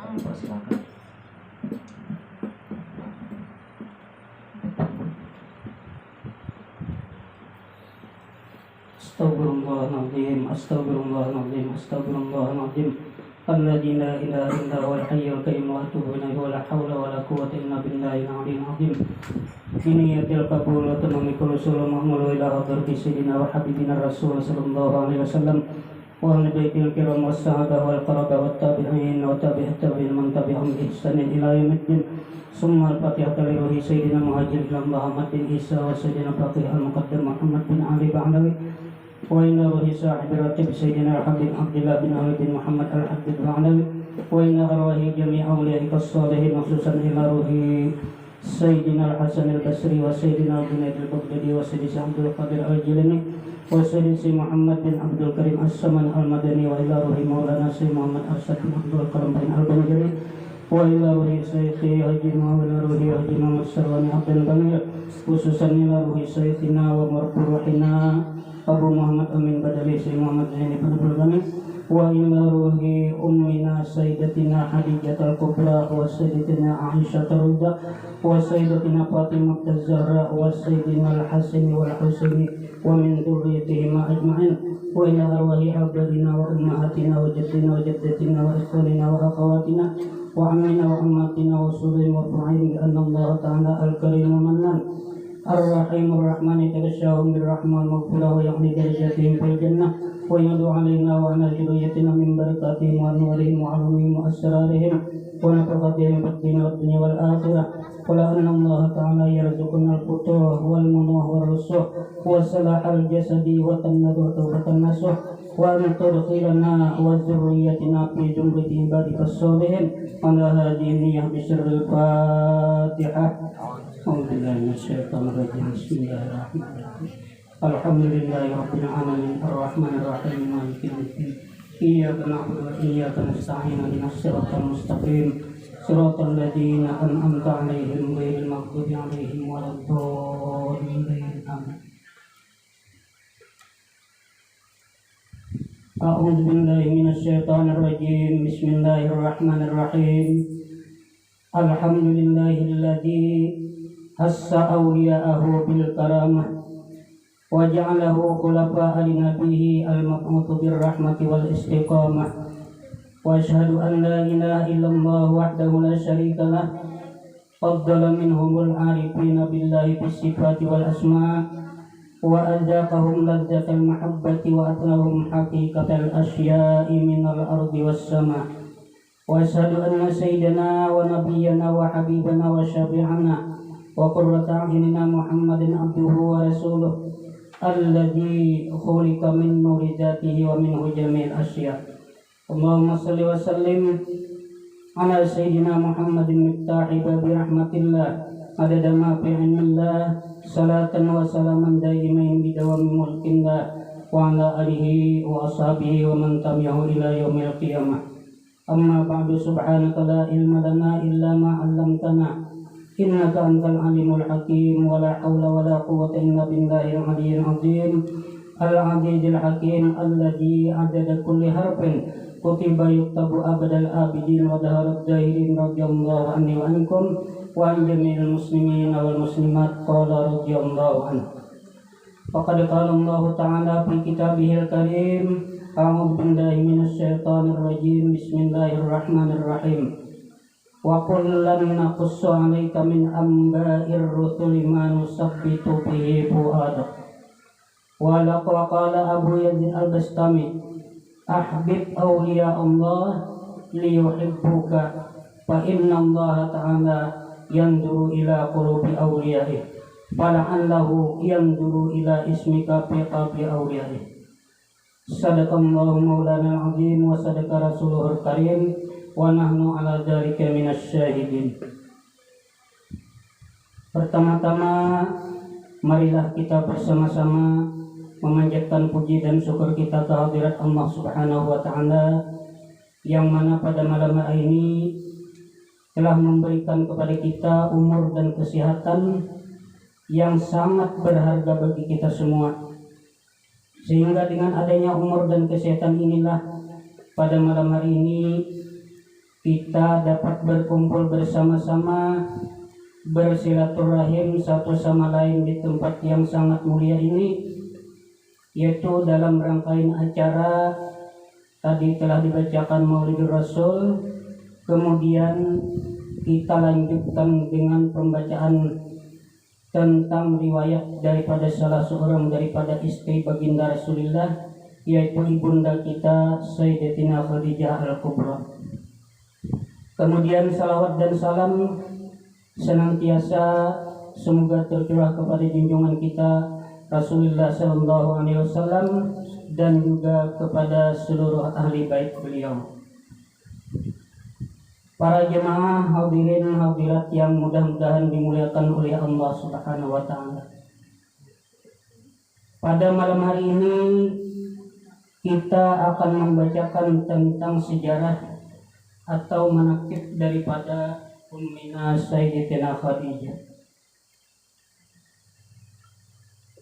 Silakan. Astaghfirullahaladzim, astaghfirullahaladzim, astaghfirullahaladzim. Alladzi la ilaha illa huwal hayyul qayyum wa atubu ilaihi wa la haula wa la quwwata illa billahil aliyyil azim. Ini yatil qabul wa tamamikul usul mahmulu ila hadrati sayyidina wa habibina rasul sallallahu alaihi wasallam wa ahli baitil kiram was sahabah wal qarabah wat tabi'in wa tabi'at tabi'in man tabi'ahum bi ihsanin ila yaumiddin. Summa al-fatihah li ruhi sayyidina muhajir Muhammad bin Isa wa sayyidina faqih al-muqaddam Muhammad bin Ali Ba'lawi wa inna ruhi sahibi ratib sayyidina Habib Abdullah bin Ali bin Muhammad al-Habib Ba'lawi wa inna ruhi jami' awliyaika as-salihin khususan ila ruhi sayyidina al-Hasan al-Basri wa sayyidina Junaid al-Baghdadi wa sayyidina Abdul Qadir al-Jilani wa sayyidina Muhammad bin Abdul Karim as-Saman al-Madani wa ila ruhi maulana sayyid Muhammad Arsyad bin Abdul Karim bin al-Banjari wa ila ruhi sayyidi Haji Muhammad ruhi Haji Muhammad Sarwani Abdul Banir khususan ila ruhi sayyidina wa marfuruhina Abu Muhammad Amin Badali Sayyid Muhammad Zaini bin Abdul Ghani wa ila ruhi ummina sayyidatina Khadijah al-Kubra wa sayyidatina Aisyah ar-Ridha wa sayyidatina Fatimah az-Zahra wa sayyidina al-Hasan wal Husaini wa min dhurriyyatihima ajma'in wa ila arwahi abadina wa ummahatina wa jaddina wa jaddatina wa ikhwanina wa akhawatina wa ammina wa ammatina wa sulaim wa fa'in bi anna Allah ta'ala al-karim mannan ar-rahim ar-rahman yatashaahum bir-rahman maghfirah wa yahdi darajatihim fil jannah wa yadu alaina wa ala juriyatina min barakatihim wa anwarihim wa alumihim wa asrarihim wa nafaqatihim fid dunya wal akhirah wa la anna Allah ta'ala yarzuquna al-futuh wal munuh wal rusuh wa salahal jasadi wa tanadu tawbatan nasuh wa an tudkhilana wa zurriyyatina fi jumlati ibadika as-salihin ala hadhihi niyyah bi sirril Fatihah. Alhamdulillahi minasyaitonir rajim. Bismillahirrahmanirrahim. Alhamdulillahi rabbil alamin arrahmanir rahim maliki yaumiddin. Iyyaka na'budu wa iyyaka nasta'in ihdinas siratal mustaqim siratal ladzina an'amta 'alaihim ghairil maghdubi 'alaihim waladdallin. Amin. A'udzu billahi minasyaitonir rajim. Bismillahirrahmanirrahim. Alhamdulillahilladzi hassa awliya'ahu bil karamah wa ja'alahu khulafa'a li nabiyhi al-mab'uts bir rahmati wal istiqamah wa asyhadu an la ilaha illallah wahdahu la syarika lah faddala minhumul 'arifina billahi bis sifati wal asma' wa azaqahum ladzatal mahabbati wa atlahum haqiqatal asya'i minal ardi was sama' wa asyhadu anna sayyidana wa nabiyyana wa habibana wa syafi'ana wa qurrata a'yunina Muhammadin abduhu wa rasuluh alladzi khuliqa min nuri dzatihi wa min jami'il asya'. Allahumma shalli wa sallim ala sayyidina Muhammadin miftahi babi rahmatillah adada ma fi ilmillah salatan wa salaman daimain bi dawami mulkillah wa ala alihi wa ashabihi wa man tabi'ahu ila yaumil qiyamah. Amma ba'du, subhanaka la ilma lana illa ma 'allamtana innaka antal alimul hakim wa la hawla wa la quwwata illa billahil aliyyil azim al-'azizil hakim alladzi adada kulli harfin kutiba yuktabu abadal abidin wa daharat zahirin radhiyallahu anni wa ankum wa an jami'il muslimin wal muslimat qala radhiyallahu anhu. Faqad qala Allah ta'ala fi kitabihil karim a'udzu billahi minasyaitonir rajim. Bismillahirrahmanirrahim. Wa kullan naqussu 'alaika min amba'ir rusuli ma nusabbitu bihi fu'adak. Wa laqad qala Abu Yazid al-Bastami ahbib awliya Allah liyuhibbuka fa inna Allah ta'ala yanzuru ila qulubi awliyaihi fala'allahu yanzuru ila ismika fi qalbi awliyaihi. Sadaqallahu maulana al-azim wa sadaqa rasuluhul karim wa nahnu ala dzalika minasyahidin. Pertama-tama marilah kita bersama-sama memanjatkan puji dan syukur kita kehadirat Allah Subhanahu wa taala yang mana pada malam hari ini telah memberikan kepada kita umur dan kesehatan yang sangat berharga bagi kita semua. Sehingga dengan adanya umur dan kesehatan inilah pada malam hari ini kita dapat berkumpul bersama-sama, bersilaturahim satu sama lain di tempat yang sangat mulia ini, yaitu dalam rangkaian acara tadi telah dibacakan Maulidur Rasul, kemudian kita lanjutkan dengan pembacaan tentang riwayat daripada salah seorang daripada istri baginda Rasulullah, yaitu ibunda kita Sayyidatina Khadijah Al-Kubra. Kemudian salawat dan salam senantiasa semoga tercurah kepada junjungan kita Rasulullah Sallallahu Alaihi Wasallam dan juga kepada seluruh ahli bait beliau. Para jemaah hadirin hadirat yang mudah-mudahan dimuliakan oleh Allah Subhanahu wa taala. Pada malam hari ini kita akan membacakan tentang sejarah atau manaqib daripada Ummina Sayyidatina Khadijah.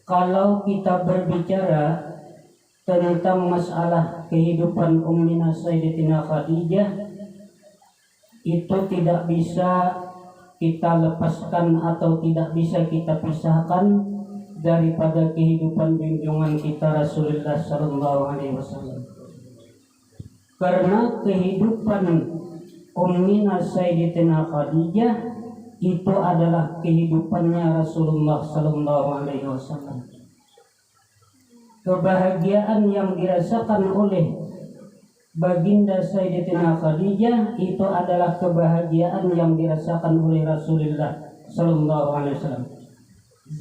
Kalau kita berbicara tentang masalah kehidupan Ummina Sayyidatina Khadijah, itu tidak bisa kita lepaskan atau tidak bisa kita pisahkan daripada kehidupan junjungan kita Rasulullah Sallallahu Alaihi Wasallam. Karena kehidupan Ummina Sayyidatina Khadijah itu adalah kehidupannya Rasulullah Sallallahu Alaihi Wasallam. Kebahagiaan yang dirasakan oleh baginda Sayyidatina Khadijah itu adalah kebahagiaan yang dirasakan oleh Rasulullah Sallallahu Alaihi Wasallam.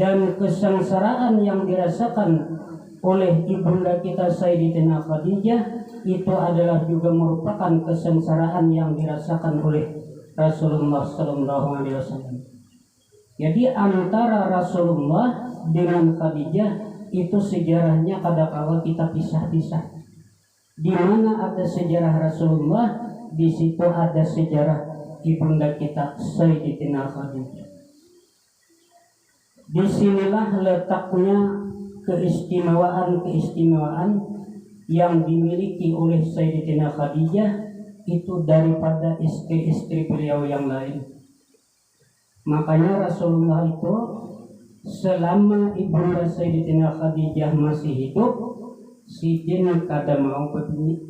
Dan kesengsaraan yang dirasakan oleh ibunda kita Sayyidatina Khadijah itu adalah juga merupakan kesengsaraan yang dirasakan oleh Rasulullah Sallallahu Alaihi Wasallam. Jadi antara Rasulullah dengan Khadijah itu sejarahnya kadangkala kita pisah-pisah. Di mana ada sejarah Rasulullah, di situ ada sejarah ibunda kita Sayyidatina Khadijah. Disinilah letaknya keistimewaan yang dimiliki oleh Sayyidatina Khadijah itu daripada istri-istri beliau yang lain. Makanya Rasulullah itu selama ibunda Sayyidatina Khadijah masih hidup, sidin kada mau begini.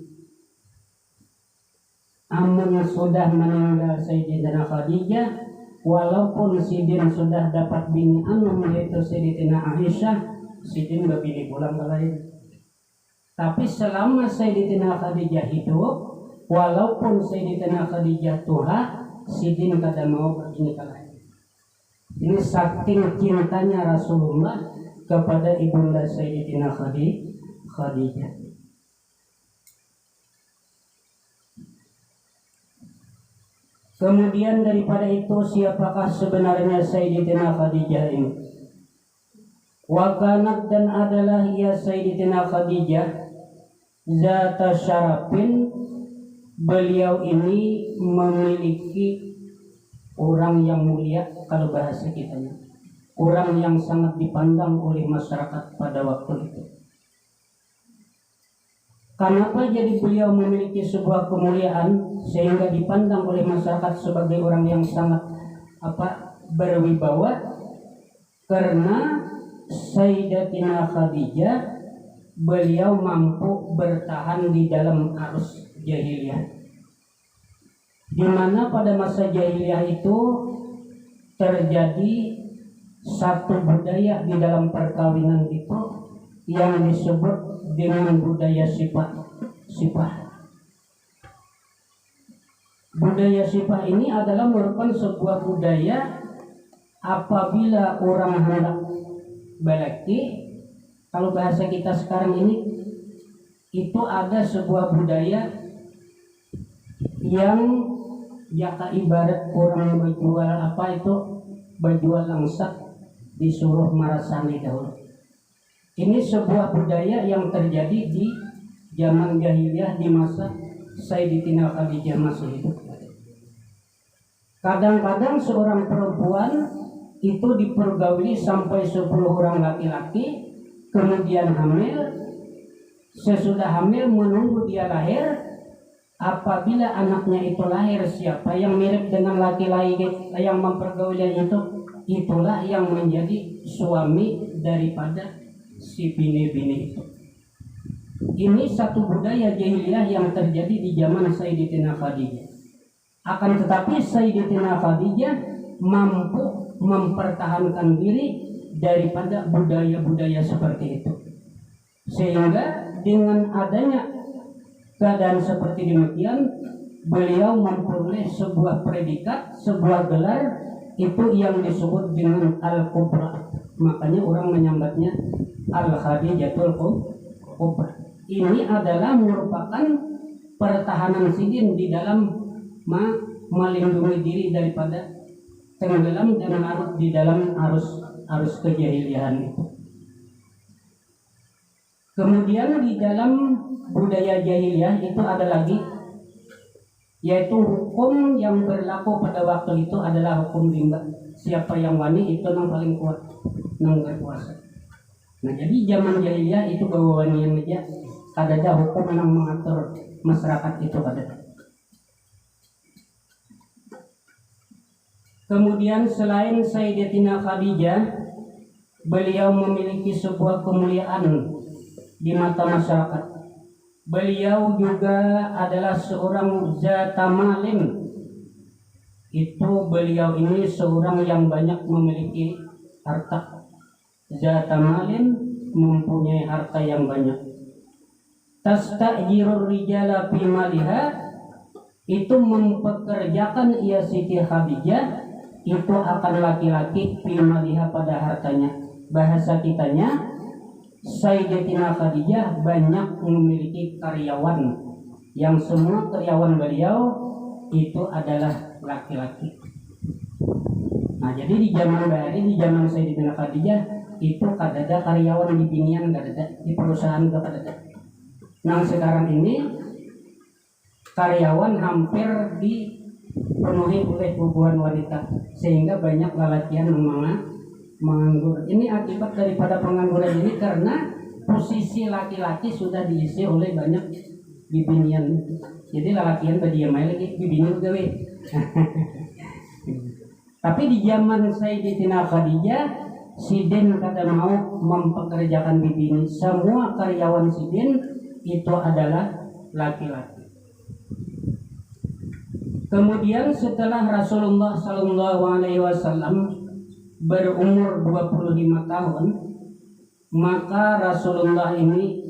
Amun sudah meninggal Sayyidatina Khadijah, walaupun sidin sudah dapat bini anu yaitu Sayyidatina Aisyah, sidin berbini pulang ke lain. Tapi selama Sayyidatina Khadijah hidup, walaupun Sayyidatina Khadijah tua, sidin kada mau begini ke lain. Ini saking cintanya Rasulullah kepada ibunda Sayyidatina Khadijah. Kemudian daripada itu, siapakah sebenarnya Sayyidatina Khadijah ini? Wa kanat, dan adalah ia Sayyidatina Khadijah zata syarafin, beliau ini memiliki orang yang mulia, kalau bahasa kitanya orang yang sangat dipandang oleh masyarakat pada waktu itu. Kenapa jadi beliau memiliki sebuah kemuliaan sehingga dipandang oleh masyarakat sebagai orang yang sangat berwibawa? Karena Sayyidatina Khadijah beliau mampu bertahan di dalam arus jahiliyah, di mana pada masa jahiliyah itu terjadi satu budaya di dalam perkawinan itu yang disebut dengan budaya sipah. Budaya sipah ini adalah merupakan sebuah budaya apabila orang hendak balaki. Kalau bahasa kita sekarang ini, itu ada sebuah budaya yang jaka ibarat orang berjual langsat disuruh marasani dahulu. Ini sebuah budaya yang terjadi di zaman jahiliyah di masa Sayyidatina Khadijah masih hidup. Kadang-kadang seorang perempuan itu dipergauli sampai 10 orang laki-laki, kemudian hamil. Sesudah hamil menunggu dia lahir, apabila anaknya itu lahir, siapa yang mirip dengan laki-laki yang mempergaulinya itulah yang menjadi suami daripada si bini-bini itu. Ini satu budaya jahiliyah yang terjadi di zaman Sayyidatina Khadijah. Akan tetapi Sayyidatina Khadijah mampu mempertahankan diri daripada budaya-budaya seperti itu. Sehingga dengan adanya keadaan seperti demikian, beliau memperoleh sebuah predikat, sebuah gelar itu yang disebut dengan Al-Kubra. Makanya orang menyambatnya Al-Khadijatul Kubra. Ini adalah merupakan pertahanan sidin di dalam melindungi diri daripada tenggelam dan larut di dalam arus kejahiliahan itu. Kemudian di dalam budaya jahiliyah itu ada lagi, yaitu hukum yang berlaku pada waktu itu adalah hukum rimba. Siapa yang wani itu yang paling kuat, yang berkuasa. Nah, jadi zaman jahiliyah itu bahwa wani yang aja ada hukum yang mengatur masyarakat itu ada. Kemudian selain Sayyidatina Khadijah, beliau memiliki sebuah kemuliaan di mata masyarakat. Beliau juga adalah seorang zata malin. Itu beliau ini seorang yang banyak memiliki harta. Zata malin, mempunyai harta yang banyak. Tastajirur rijala fi maliha, itu mempekerjakan ia Siti Khadijah itu akan laki-laki fi maliha pada hartanya. Bahasa kitanya, Sayyidatina Khadijah banyak memiliki karyawan yang semua karyawan beliau itu adalah laki-laki. Nah, jadi di zaman bahari, di zaman Sayyidatina Khadijah itu kadada karyawan di binian, kadada di perusahaan kadada. Nah, sekarang ini karyawan hampir dipenuhi oleh ribuan wanita, sehingga banyak lelakian menganggur. Ini akibat daripada pengangguran ini karena posisi laki-laki sudah diisi oleh banyak bibinian. Jadi lelakian berdiam lagi bibinian gawe. Tapi di zaman Sayyidatina Khadijah, Sidin kada mau mempekerjakan bibini. Semua karyawan Sidin itu adalah laki-laki. Kemudian setelah Rasulullah SAW berumur 25 tahun, maka Rasulullah ini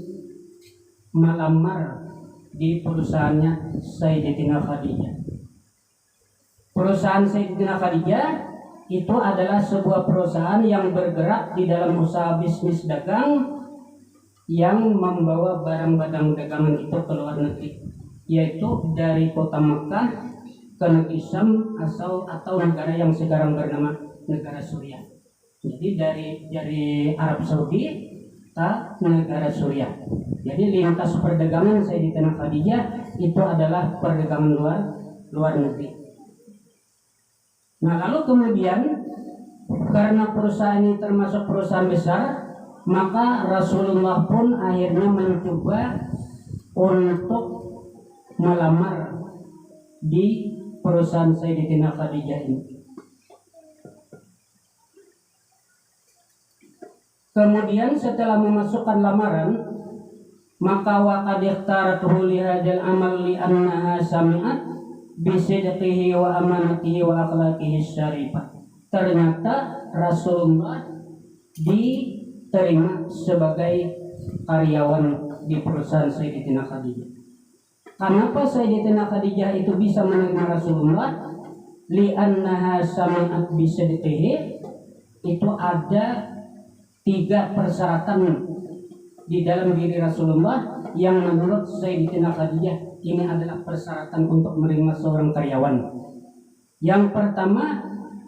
melamar di perusahaannya Sayyidatina Khadijah. Perusahaan Sayyidatina Khadijah itu adalah sebuah perusahaan yang bergerak di dalam usaha bisnis dagang yang membawa barang-barang dagangan itu ke luar negeri, yaitu dari kota Mekah ke negeri Syam atau negara yang sekarang bernama negara Suriah. Jadi dari Arab Saudi ke negara Suriah. Jadi lintas perdagangan Sayyidatina Khadijah itu adalah perdagangan luar negeri. Nah, lalu kemudian karena perusahaan ini termasuk perusahaan besar, maka Rasulullah pun akhirnya mencoba untuk melamar di perusahaan Sayyidatina Khadijah ini. Kemudian setelah memasukkan lamaran, maka waqad ikhtaratuhu li hadzal amal li annaha sami'at bi sidqihi wa amanatihi wa akhlaqihi syarifah. Ternyata Rasulullah diterima sebagai karyawan di perusahaan Sayyidatina Khadijah. Kenapa Sayyidatina Khadijah itu bisa menerima Rasulullah? Li'annaha sami'at bi sidqihi. Itu ada 3 persyaratan di dalam diri Rasulullah yang menurut Sayyidatina Khadijah ini adalah persyaratan untuk menerima seorang karyawan. Yang pertama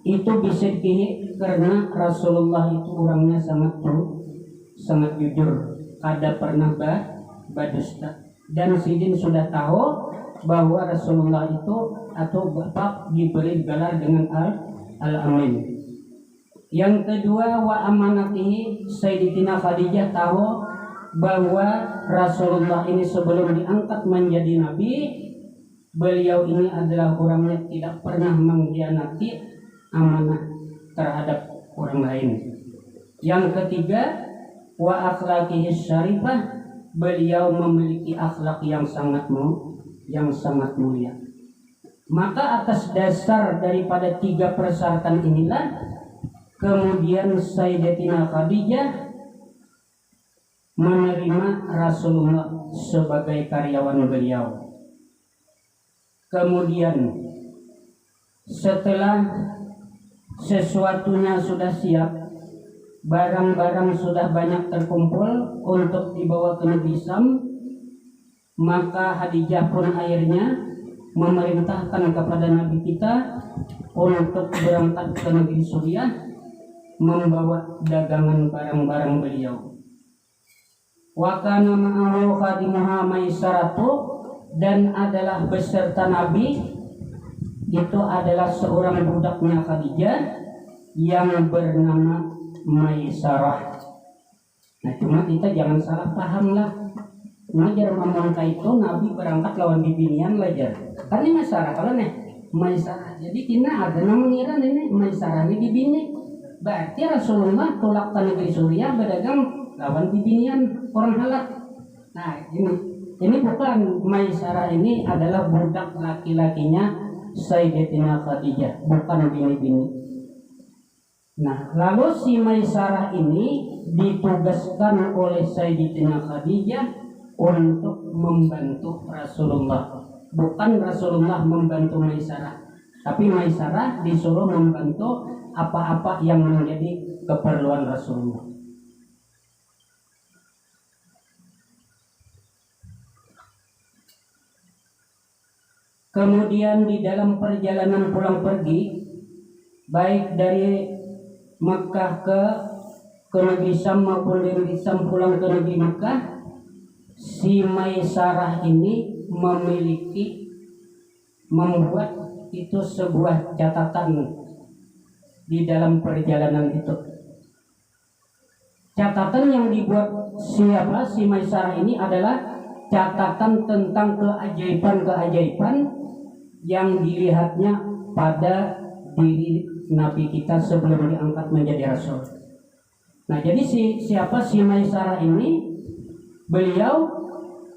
itu bisidqihi, karena Rasulullah itu orangnya sangat jujur, kada pernah berdusta. Dan Sidin sudah tahu bahwa Rasulullah itu atau Bapak diberi gelar dengan Al-Amin. Yang kedua wa amanatihi, Sayyidatina Khadijah tahu bahwa Rasulullah ini sebelum diangkat menjadi nabi beliau ini adalah orang yang tidak pernah mengkhianati amanah terhadap orang lain. Yang ketiga, wa akhlaqihi syarifah, beliau memiliki akhlak yang sangat mulia. Maka atas dasar daripada 3 persyaratan inilah kemudian Sayyidatina Khadijah menerima Rasulullah sebagai karyawan beliau. Kemudian setelah sesuatunya sudah siap, barang-barang sudah banyak terkumpul untuk dibawa ke negeri Syam, maka Khadijah pun akhirnya memerintahkan kepada Nabi kita untuk berangkat ke negeri Suriah membawa dagangan barang-barang beliau. Wa kana ma'ahu khadimuha Maisaratu, dan adalah beserta Nabi itu adalah seorang budaknya Khadijah yang bernama Maisarah. Nah, cuma kita jangan salah paham lah. Ngajar ngomong kayak itu Nabi berangkat lawan bibinian lajar. Kan ini Maisarah kalau nih Maisarah. Jadi kita ada mengira ini Maisarah ini bibini. Berarti Rasulullah tolak ke negeri Suriah berdagang lawan bibinian orang halak. Nah, ini bukan Maisarah, ini adalah budak laki-lakinya Sayyidatina Khadijah, bukan bini-bini. Nah, lalu si Maisarah ini ditugaskan oleh Sayyidatina Khadijah untuk membantu Rasulullah. Bukan Rasulullah membantu Maisarah, tapi Maisarah disuruh membantu apa-apa yang menjadi keperluan Rasulullah. Kemudian di dalam perjalanan pulang pergi, baik dari Makkah ke negeri Syam maupun dari negeri Syam pulang ke negeri Makkah, si Maisarah ini membuat itu sebuah catatan di dalam perjalanan itu. Catatan yang dibuat si Maisarah ini adalah catatan tentang keajaiban-keajaiban yang dilihatnya pada diri Nabi kita sebelum diangkat menjadi Rasul. Nah, jadi si Maisarah ini, beliau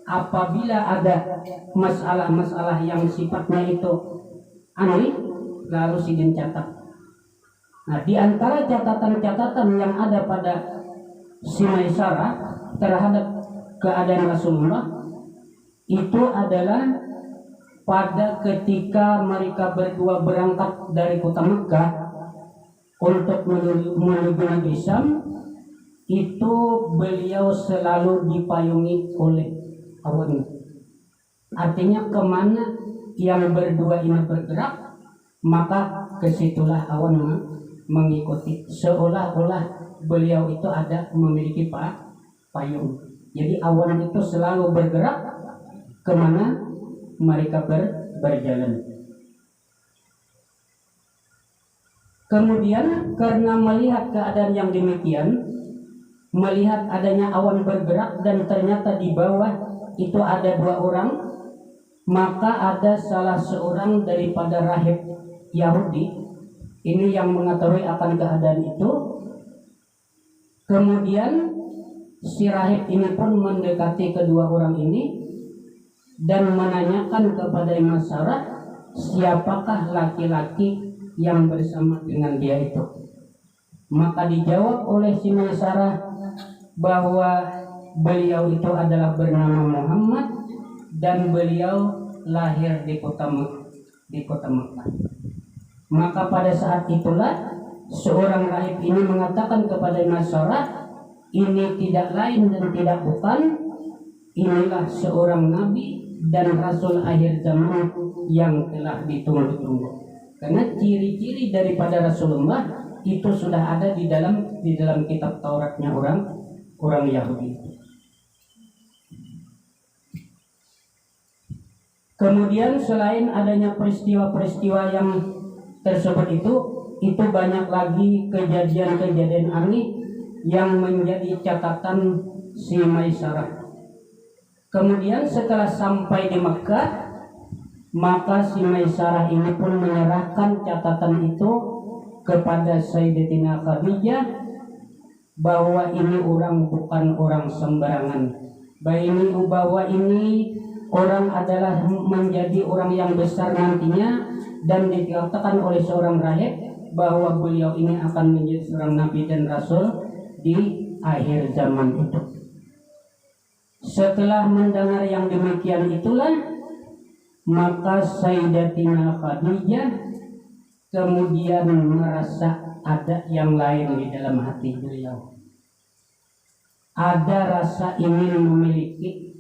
apabila ada masalah-masalah yang sifatnya itu aneh, lalu sidin catat. Nah, di antara catatan-catatan yang ada pada si Maisarah terhadap keadaan Rasulullah itu adalah pada ketika mereka berdua berangkat dari kota Mekah untuk menuju negeri Syam, itu beliau selalu dipayungi oleh awan. Artinya kemana yang berdua ini bergerak, maka kesitulah awan mengikuti. Seolah-olah beliau itu ada memiliki payung. Jadi awan itu selalu bergerak kemana mereka berjalan. Kemudian karena melihat keadaan yang demikian, melihat adanya awan bergerak dan ternyata di bawah itu ada 2 orang, maka ada salah seorang daripada rahib Yahudi ini yang mengetahui akan keadaan itu. Kemudian si rahib ini pun mendekati kedua orang ini dan menanyakan kepada Maisarah, siapakah laki-laki yang bersama dengan dia itu. Maka dijawab oleh si Maisarah bahwa beliau itu adalah bernama Muhammad dan beliau lahir di kota Mekah. Maka pada saat itulah seorang rahib ini mengatakan kepada Maisarah, ini tidak lain dan tidak bukan, inilah seorang nabi dan rasul akhir zaman yang telah ditunggu-tunggu. Karena ciri-ciri daripada Rasulullah itu sudah ada di dalam kitab Tauratnya orang Yahudi. Kemudian selain adanya peristiwa-peristiwa yang tersebut itu banyak lagi kejadian-kejadian aneh yang menjadi catatan si Maisarah. Kemudian setelah sampai di Makkah, Maka si Maisarah ini pun menyerahkan catatan itu kepada Sayyidatina Khadijah bahwa ini orang bukan orang sembarangan. Bahwa ini orang adalah menjadi orang yang besar nantinya, dan dikatakan oleh seorang rahib bahwa beliau ini akan menjadi seorang nabi dan rasul di akhir zaman itu. Setelah mendengar yang demikian itulah, maka Sayyidatina Khadijah kemudian merasa ada yang lain di dalam hati beliau. Ada rasa ingin memiliki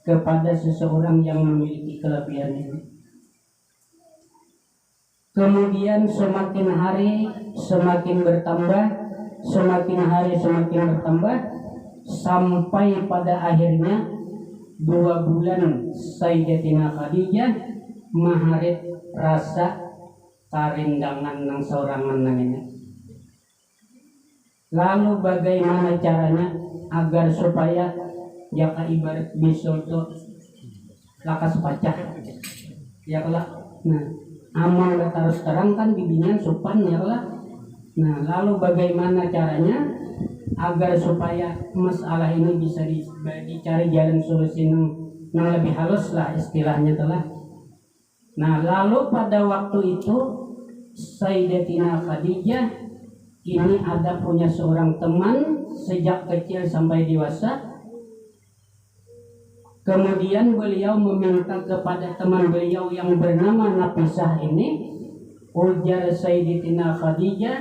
kepada seseorang yang memiliki kelebihan ini. Kemudian semakin hari semakin bertambah, semakin hari semakin bertambah, sampai pada akhirnya 2 bulan Sayyidatina Khadijah maharit rasa karindangan nang sorangan nang ini. Lalu bagaimana caranya agar supaya jaka ibarat bisul tuh lakas pacah ya kelak. Nah, amal harus terangkan bimbingan supan ya kelak. Nah, lalu bagaimana caranya agar supaya masalah ini bisa dicari jalan solusi yang lebih halus lah istilahnya telah. Nah, lalu pada waktu itu Sayyidatina Khadijah ini ada punya seorang teman sejak kecil sampai dewasa. Kemudian beliau meminta kepada teman beliau yang bernama Nafisah ini, ujar Sayyidatina Khadijah,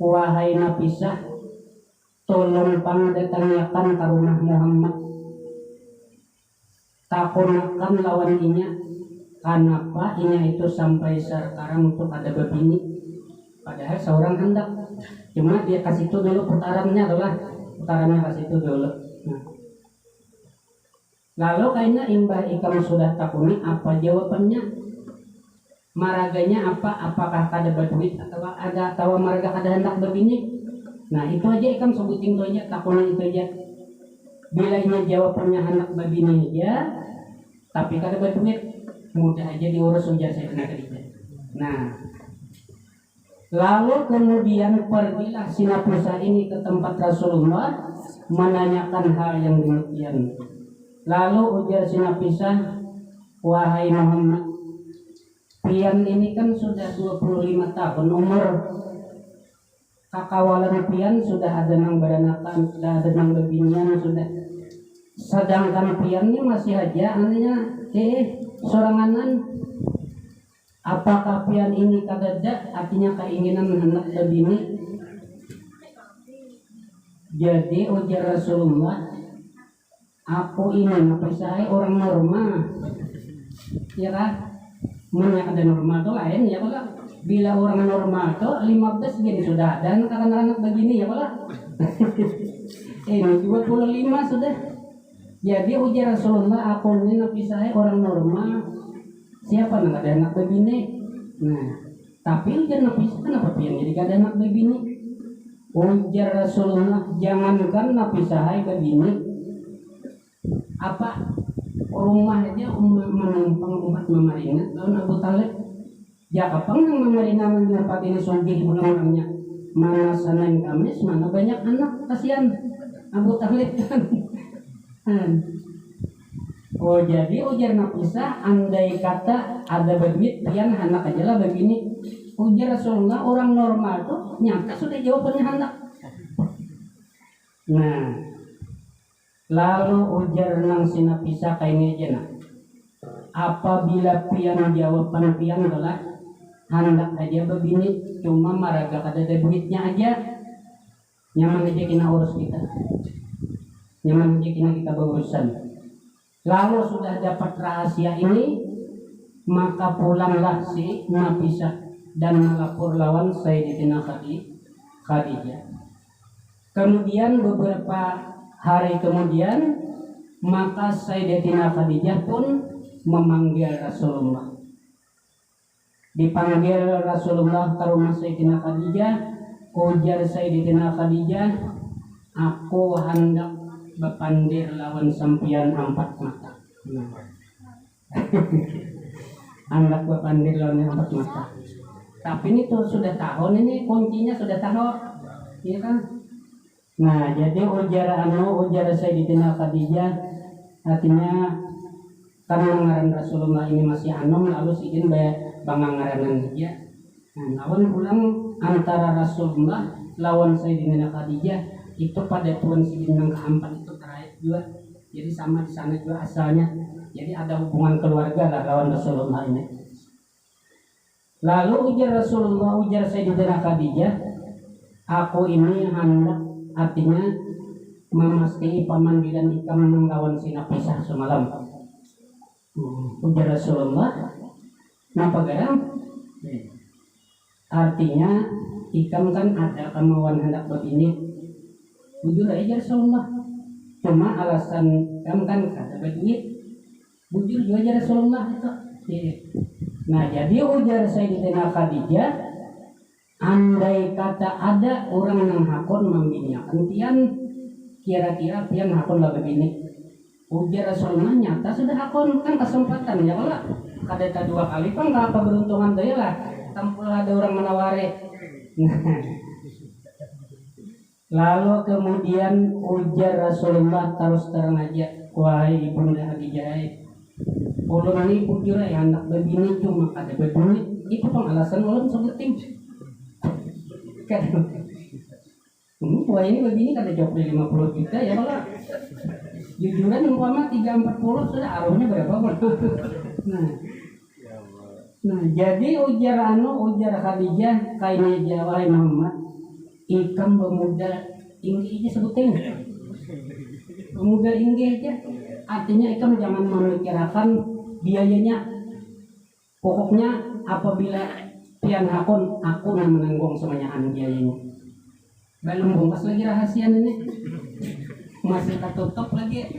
wahai Nafisah, tolong pangdatanyakan ke rumah Muhammad, takunakan lawan inya, kenapa inya itu sampai sekarang untuk ada bebini, padahal seorang hendak, cuma dia kasih itu dulu putarannya kasih itu dulu. Nah, lalu kayaknya imbah ikam sudah takuni, apa jawabannya? Maraganya apa? Apakah kada berduit atau maraga kada hendak bebini? Nah, itu aja ikam sebutin itu aja, takuni itu aja. Bila ini jawabannya hendak bebini aja, tapi kada berduit, mudah aja diurus ujar Sayyidatina Khadijah. Nah, lalu kemudian pergilah si Nafisah ini ke tempat Rasulullah menanyakan hal yang demikian. Lalu ujar si Nafisah, wahai Muhammad, pian ini kan sudah 25 tahun umur, kakawalan pian sudah ada nang beranakan, sudah ada nang bebinian sudah, sedangkan pian ini masih aja anehnya soranganan. Apakah pian ini kadada artinya keinginan hendak bebini? Jadi ujar Rasulullah, aku ini Nafisah orang normal, ya kan? Menyak ada normal tuh lain ya kalau bila orang normal tuh 15 gini sudah ada anak-anak begini ya kalau ini 25 sudah. Jadi ujar Rasulullah, aku ini Nafisah orang normal, siapa nggak ada anak begini? Nah, tapi ujar Nafisah kenapa pian jadi gak ada anak begini? Ujar Rasulullah, jangankan Nafisah begini, apa rumah aja menumpang umat Mamarina lawan Abu Talib ya kapang nang Mamarina mendapat ini sugih ulang-ulangnya, mana Senin Kamis mana banyak anak, kasihan Abu Talib kan. Oh, jadi ujar Nafisah, andai kata ada begitu pian anak aja lah begini. Ujar Rasulullah, orang normal tuh nyangka sudah jawabannya anak. Nah, lalu ujar nang si Nafisah kayak aja nak. Apabila pian jawaban pian adalah hendak aja begini, cuma maraga kada ada duitnya aja, nyaman aja kena urus kita, nyaman aja kena kita berurusan. Lalu sudah dapat rahasia ini, maka pulanglah si Nafisah dan melapor lawan Sayyidatina Khadijah. Kemudian beberapa hari kemudian, maka Sayyidatina Khadijah pun memanggil Rasulullah. Dipanggil Rasulullah ke rumah Sayyidatina Khadijah, ujar Sayyidatina Khadijah, aku hendak bepandir lawan sampian 4 mata. Nah. anak bapandir lawan yang empat mata. Tapi ini tuh sudah tahun ini kuncinya sudah tahu, iya kan? Nah jadi ujar Sayyidatina Khadijah artinya karena ngaran Rasulullah ini masih anom lalu siin bangangaranan dia. Nah lawan ulang antara Rasulullah lawan Sayyidatina Khadijah itu pada tuan siin yang keempat itu terakhir juga. Jadi sama di sana juga asalnya. Jadi ada hubungan keluarga lah lawan Rasulullah ini. Lalu ujar Sayyidatina Khadijah, aku ini hendak artinya memastikan pemanggilan ikam melawan sina pisah semalam. Ujar Rasulullah, napa garang? Artinya ikam kan ada kemauan hendak begini. Bujur aja Rasulullah. Cuma alasan kamu kan kata beduit. Bujur juga aja Rasulullah itu. Nah jadi ujar Sayyidatina Khadijah, andai kata ada orang yang hakon membiniakan tian, kira-kira pian hakon lah begini. Ujar Rasulullah nyata sudah hakon kan kesempatan ya kalau kadeta 2 kali kan gak apa beruntungan daya lah. Tampul ada orang menawari. Lalu kemudian ujar Rasulullah terus terang aja, wahai ibunda Khadijah, ulun ini bujur ya anak begini cuma ada berduit itu pun alasan ulun sebutin. Wah ini begini kada jawab 50 juta ya kalau jujuran umpama 340 sudah arumnya berapa pun. Nah jadi ujar Khadijah kainnya jawai Muhammad ikam pemuda inggi aja sebutin, pemuda inggi aja artinya ikam jangan memikirkan biayanya, pokoknya apabila pian hakon aku yang menanggung semuanya biayanya. Belum bungkas lagi rahasia ini masih tertutup lagi.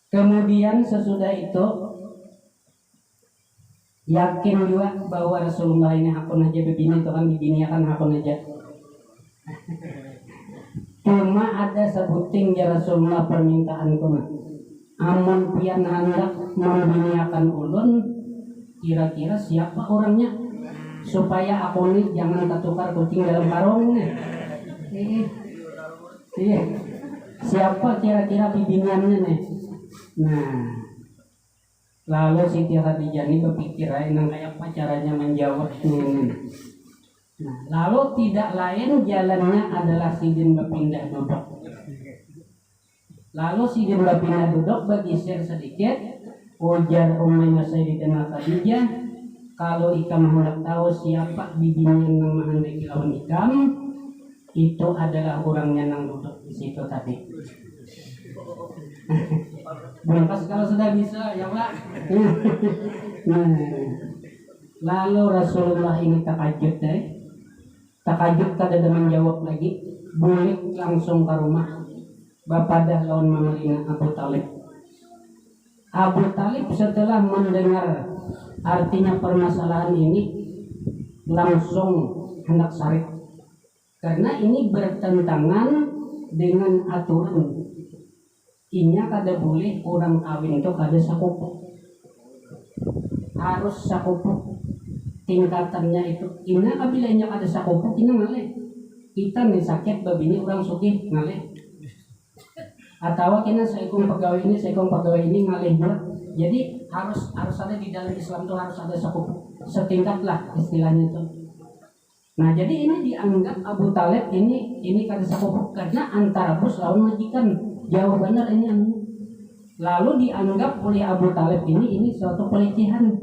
Kemudian sesudah itu yakin juga bahwa Rasulullah ini hakon aja begini itu kan dibiniakan hakon aja. Cuma ada sebuting ya Rasulullah permintaan kuma. Amun pian hendak membiniakan ulun, kira-kira siapa orangnya supaya aku ini jangan tertukar kucing dalam karungnya. Siapa kira-kira bibingannya nih? Nah, lalu Siti Khadijah ini berpikir nang kayak apa caranya menjawab ini. Nah, lalu tidak lain jalannya adalah sidin berpindah duduk. Lalu sidin berpindah duduk bergeser sedikit. Ujar Umayyah Sayyidatina Khadijah, kalau ikam hendak tahu siapa bibinya yang menghendaki lawan ikam, itu adalah orangnya yang duduk di situ tadi. Bungkas kalau sudah bisa ya Pak. Nah, lalu Rasulullah ini takajud kada ada menjawab lagi, balik langsung ke rumah Bapak dah lawan Mamalina Abu Talib. Abu Talib setelah mendengar artinya permasalahan ini langsung hendak sarik karena ini bertentangan dengan aturan. Inya kada boleh orang kawin itu kada sakupu, harus sakupu tingkatannya itu. Ina kabilanya kada sakupu ina ngaleh kita nih sakit babini orang sugih ngaleh atau kena seikung pegawai ini ngaleh juga. Jadi harus ada di dalam Islam tuh harus ada sakupu setingkat lah istilahnya itu. Nah jadi ini dianggap Abu Talib ini kada sakupu karena antara bos lawan majikan. Jauh benar ini. Lalu dianggap oleh Abu Talib ini suatu pelecehan.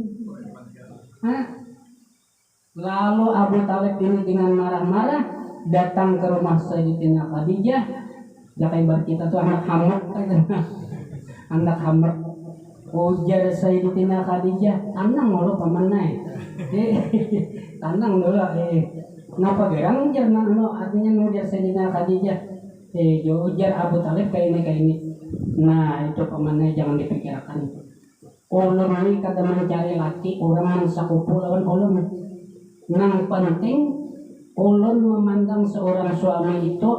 Lalu Abu Talib ini dengan marah-marah datang ke rumah Sayyidatina Khadijah. Jakaibar kita tuh anak hamur, anak hamur. Ujar Sayyidatina Khadijah, tanang dulu pamanai. Tanang dulu. Kenapa gerang ujar artinya ujar Sayyidatina Khadijah. Ujar Abu Talib kayak ini. Nah itu pemanai jangan dipikirkan. Ulun ini kada mencari laki orang sakupu lawan ulun. Nang penting ulun memandang seorang suami itu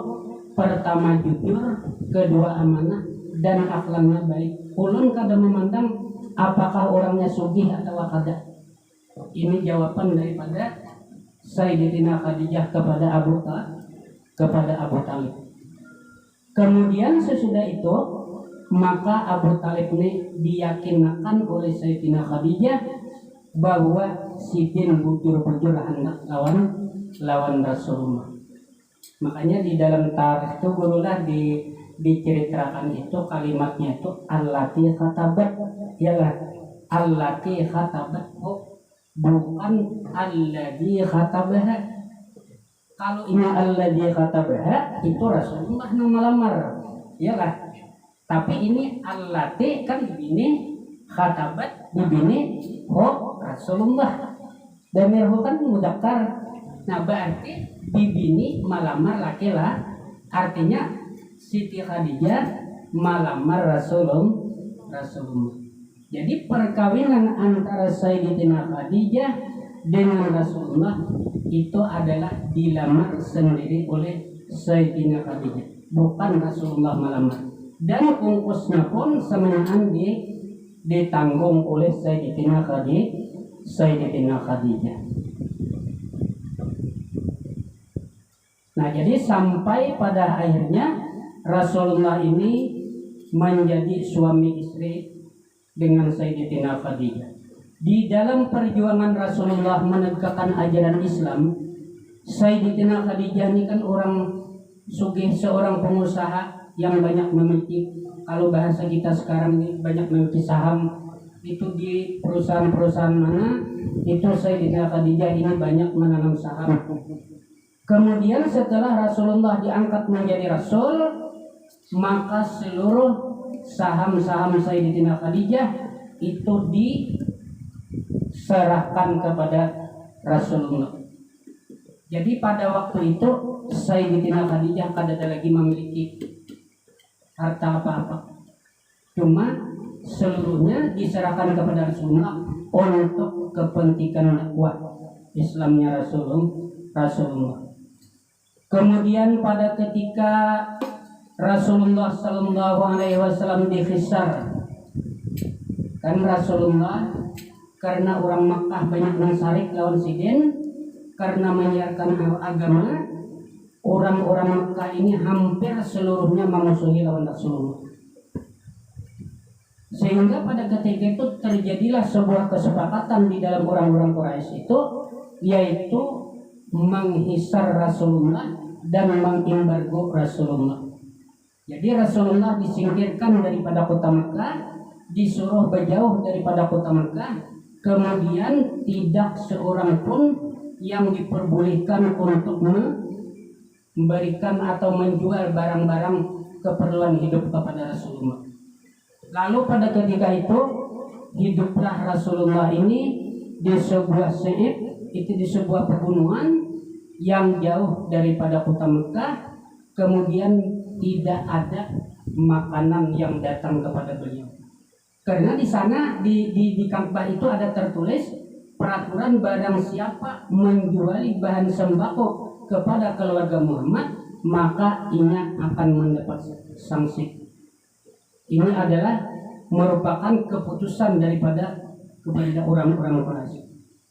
pertama jujur, kedua amanah, dan akhlaknya baik. Ulun kada memandang apakah orangnya sugih atau kada. Ini jawaban daripada Sayyidatina Khadijah kepada Abu Talib. Kemudian sesudah itu maka Abu Talib ini diyakinkan oleh Sayyidatina Khadijah bahwa Sidin bujur-bujur hendak lawan Rasulullah. Makanya di dalam tarikh itu gurulah diceritakan itu kalimatnya itu allati khatabat, ialah allati khatabat, bukan alladzi khatabaha. Kalau ini alladzi khatabaha itu Rasulullah yang melamar, ialah. Tapi ini allati kan dibini, khatabat dibini Rasulullah. Damir kan mudzakkar. Nah berarti bibini malamar laki-laki, artinya Siti Khadijah malamar Rasulullah. Jadi perkawinan antara Sayyidatina Khadijah dengan Rasulullah itu adalah dilamar sendiri oleh Sayyidatina Khadijah, bukan Rasulullah malamar. Dan ongkosnya pun semenaan ditanggung oleh Sayyidatina Khadijah. Nah, jadi sampai pada akhirnya Rasulullah ini menjadi suami istri dengan Sayyidatina Khadijah. Di dalam perjuangan Rasulullah menegakkan ajaran Islam, Sayyidatina Khadijah ini kan orang sugih, seorang pengusaha yang banyak memiliki, kalau bahasa kita sekarang ini banyak memiliki saham. Itu di perusahaan-perusahaan mana itu Sayyidatina Khadijah ini banyak menanam saham. Kemudian setelah Rasulullah diangkat menjadi Rasul, maka seluruh saham-saham Sayyidatina Khadijah itu diserahkan kepada Rasulullah. Jadi pada waktu itu Sayyidatina Khadijah kada ada lagi memiliki harta apa-apa. Cuma seluruhnya diserahkan kepada Rasulullah untuk kepentingan dakwah Islamnya Rasulullah. Kemudian pada ketika Rasulullah Sallallahu Alaihi Wasallam dikhisar, kan Rasulullah karena orang Makkah banyak mensarik lawan Sidin karena menyiarkan agama, orang-orang Makkah ini hampir seluruhnya memusuhi lawan Rasulullah. Sehingga pada ketika itu terjadilah sebuah kesepakatan di dalam orang-orang Quraisy itu, yaitu menghisar Rasulullah dan mengimbargo Rasulullah. Jadi Rasulullah disingkirkan daripada kota Mekah, disuruh berjauh daripada kota Mekah, kemudian tidak seorang pun yang diperbolehkan untuk memberikan atau menjual barang-barang keperluan hidup kepada Rasulullah. Lalu pada ketika itu hiduplah Rasulullah ini di sebuah syi'ib, itu di sebuah pegunungan yang jauh daripada kota Mekah. Kemudian tidak ada makanan yang datang kepada beliau, karena di sana di Ka'bah itu ada tertulis peraturan barang siapa menjuali bahan sembako kepada keluarga Muhammad maka ia akan mendapat sanksi. Ini adalah merupakan keputusan kepada orang-orang Quraisy.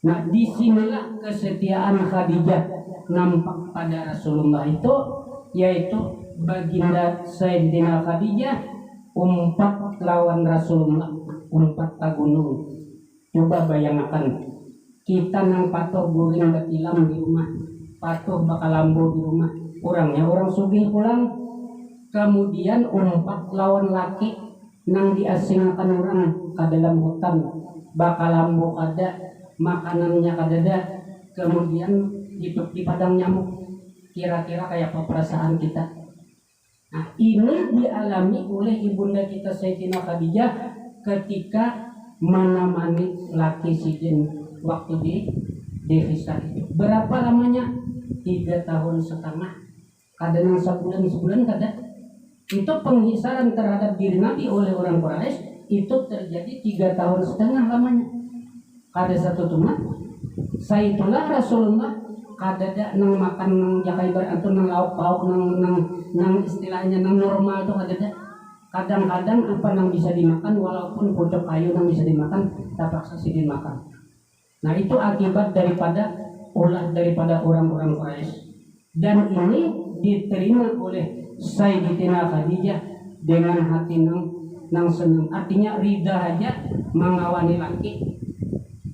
Nah, disinilah kesetiaan Khadijah nampak pada Rasulullah itu, yaitu baginda Sayyidatina Khadijah umpat lawan Rasulullah, umpat ke gunung. Coba bayangkan, kita nang patuh guring betilam di rumah, patuh bakal lambo di rumah, orangnya orang sugih pulang, kemudian umpat lawan laki nang diasingkan orang ke dalam hutan, bakal lambo ada, makanannya kadada, kemudian hidup di padang nyamuk. Kira-kira kayak apa perasaan kita? Nah, ini dialami oleh ibunda kita Sayyidatina Khadijah ketika menemani laki Sidin waktu di Hisar itu. Berapa lamanya? 3 tahun setengah. Kadang sebulan kada. Itu penghisaran terhadap diri Nabi oleh orang Quraisy itu terjadi 3 tahun setengah lamanya. Kada satu tumat. Saitulah Rasulullah kadada nang makan nang jakai bar atau nang lauk pauk nang istilahnya nang normal tuh kadada. Kadang-kadang apa yang bisa dimakan walaupun pucuk kayu yang bisa dimakan terpaksa sih dimakan. Nah itu akibat daripada ulah daripada orang-orang Quraisy. Dan ini diterima oleh Sayyidatina Khadijah dengan hati nang senang. Artinya rida aja mengawani laki.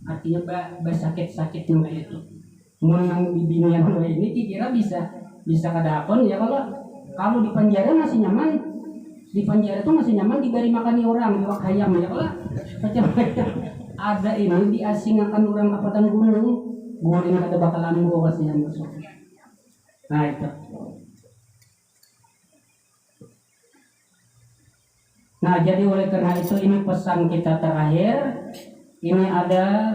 Artinya bersakit-sakit yang kayak itu. Menang bibinian ini kira bisa kadapun ya kalau di penjara masih nyaman. Di penjara itu masih nyaman diberi makani orang iwak hayam ya lah macam-macam. Ada ini diasingkan orang apatan gunung guling kada bakalan gua kasih yang masuk. Nah itu. Nah jadi oleh karena itu ini pesan kita terakhir. Ini ada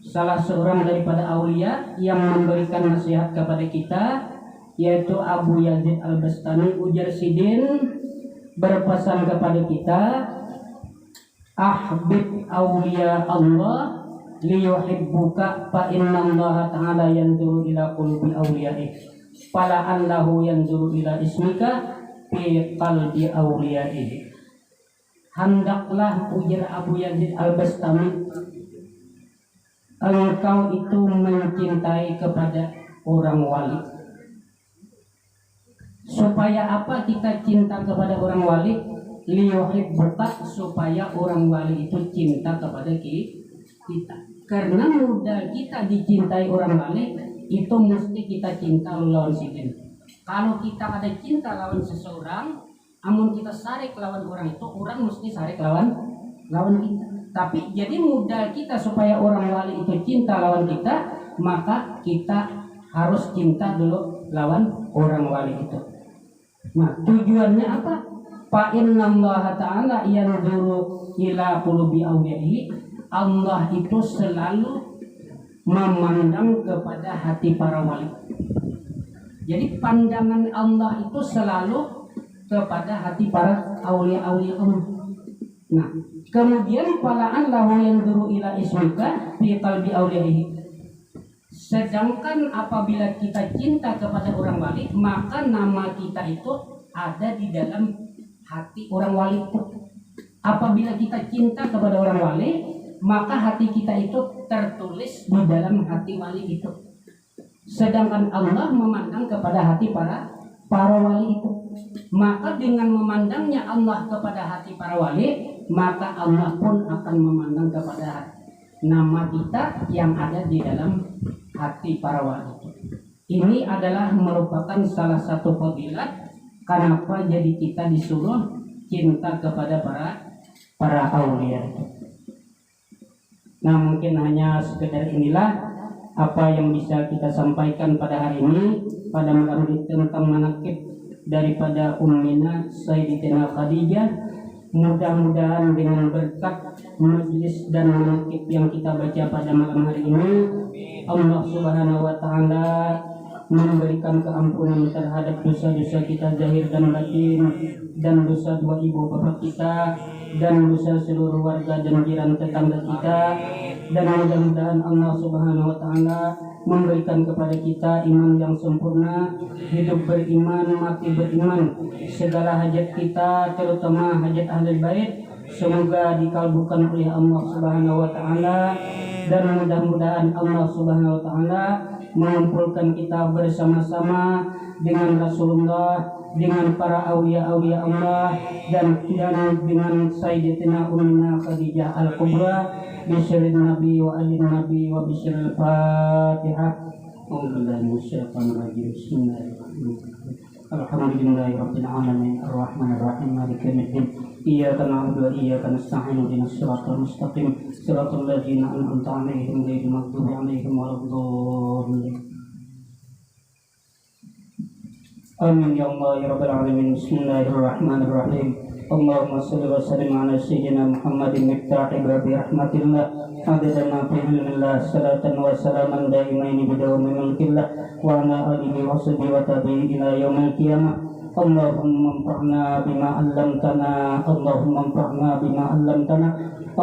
salah seorang daripada aulia yang memberikan nasihat kepada kita, yaitu Abu Yazid Al-Bastami Ujar Sidin berpesan kepada kita, ahbib awliya Allah liyuhibbuka fa inna Allah ta'ala yanzuru ila qulubi awliya'ih fala'allahu yanzuru ila ismika fi qalbi awliya'ih. Hendaklah, ujar Abu Yazid Al-Bastami, engkau itu mencintai kepada orang wali. Supaya apa kita cinta kepada orang wali? Liyuhibbuka, supaya orang wali itu cinta kepada kita. Karena mudah kita dicintai orang wali, itu mesti kita cinta lawan sidin. Kalau kita ada cinta lawan seseorang, amun kita sarik lawan orang itu, orang mesti sarik lawan kita. Tapi jadi mudah kita supaya orang wali itu cinta lawan kita, maka kita harus cinta dulu lawan orang wali itu. Nah tujuannya apa? Fa innallaha ta'ala yanzuru ila qulubi awliya'i. Allah itu selalu memandang kepada hati para wali. Jadi pandangan Allah itu selalu kepada hati para aulia-aulia Allah. Nah kemudian falaan lahu yanzuru ila ismika fi qalbi awliya'i. Sedangkan apabila kita cinta kepada orang wali, maka nama kita itu ada di dalam hati orang wali itu. Apabila kita cinta kepada orang wali, maka hati kita itu tertulis di dalam hati wali itu. Sedangkan Allah memandang kepada hati para wali itu. Maka dengan memandangnya Allah kepada hati para wali, maka Allah pun akan memandang kepada nama kita yang ada di dalam hati para wali. Ini adalah merupakan salah satu fadilat kenapa jadi kita disuruh cinta kepada para aulia. Nah mungkin hanya sekedar inilah apa yang bisa kita sampaikan pada hari ini pada malam ini tentang manaqib daripada Ummina Sayyidatina Khadijah. Mudah-mudahan dengan berkat majlis dan manaqib yang kita baca pada malam hari ini, Allah Subhanahu wa Ta'ala memberikan keampunan terhadap dosa-dosa kita zahir dan batin, dan dosa dua ibu bapak kita, dan dosa seluruh warga dan jiran tetangga kita. Dan mudah-mudahan Allah Subhanahu wa Ta'ala memberikan kepada kita iman yang sempurna, hidup beriman, mati beriman. Segala hajat kita, terutama hajat ahli bait, semoga dikabulkan oleh Allah Subhanahu wa Ta'ala. Dan mudah-mudahan Allah Subhanahu wa Ta'ala mengumpulkan kita bersama-sama dengan Rasulullah, dengan para awliya-awliya Allah, dan dengan Sayyidatina Ummina Khadijah Al-Kubra, bisyirin Nabi wa alin Nabi wa bisyiril Fatihah. Alhamdulillahirabbil alamin arrahmanir rahim maliki yaumiddin iyyaka na'budu wa iyyaka nasta'in ihdinas siratal mustaqim siratal ladzina an'amta 'alaihim ghairil maghdubi 'alaihim waladdallin. Amin ya Allah ya rabbal alamin. Bismillahirrahmanirrahim. Allahumma shalli wa sallim ala sayyidina Muhammadin miftahil babi rahmatillah adadana fi ilmillah salatan wa salaman daimaini bidawami mulkillah wa ala alihi wa sahbihi wa tabi'in ila yaumil qiyamah. اللهم انفعنا بما علمتنا اللهم انفعنا بما علمتنا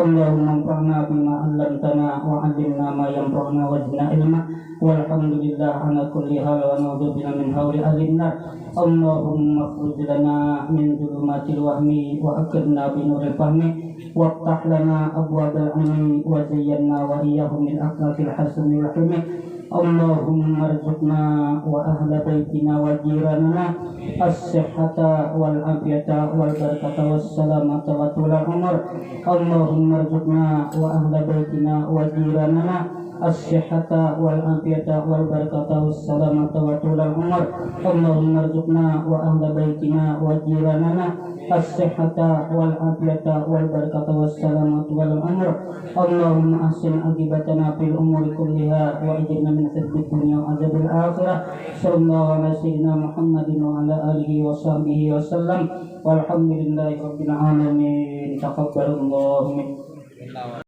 اللهم انفعنا بما علمتنا وعلمنا ما ينفعنا وزدنا علما والحمد لله على كل حال ونعوذ بك من حول أهل النار اللهم اخرج لنا من ظلمات الوهم وأكرمنا بنور الفهم وافتح لنا أبواب العلم وزينا وإياهم بالأخلاق الحسن الرحيم اللهم ارزقنا وأهل بيتنا وجيراننا الصحة والعافية والبركة والسلامة وطول العمر اللهم ارزقنا وأهل بيتنا وجيراننا الصحة والعافية والبركة والسلامة وطول العمر اللهم ارزقنا وأهل بيتنا وجيراننا الصحة والعافية والبركة والسلامة والعمر اللهم أحسن عاقبتنا في الأمور كلها وأجرنا من خزي الدنيا وعذاب الآخرة صلى الله على سيدنا محمد وعلى آله وصحبه وسلم والحمد لله رب العالمين تقبل الله منكم.